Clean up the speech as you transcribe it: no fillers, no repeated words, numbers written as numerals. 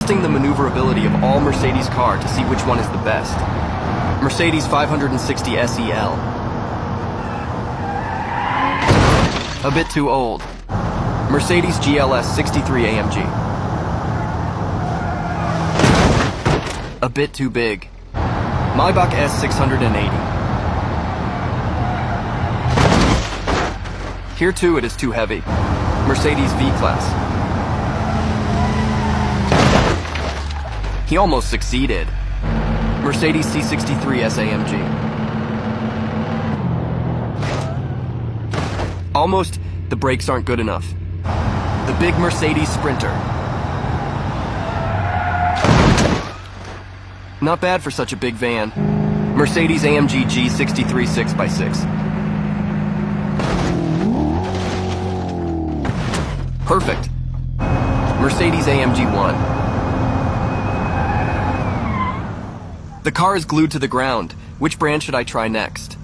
Testing the maneuverability of all Mercedes car to see which one is the best. Mercedes 560 SEL. A bit too old. Mercedes GLS 63 AMG. A bit too big. Maybach S 680. Here too it is too heavy. Mercedes V-Class. He almost succeeded. Mercedes C63 SAMG. Almost, the brakes aren't good enough. The big Mercedes Sprinter. Not bad for such a big van. Mercedes AMG G63 6x6. Perfect. Mercedes AMG 1. The car is glued to the ground. Which brand should I try next?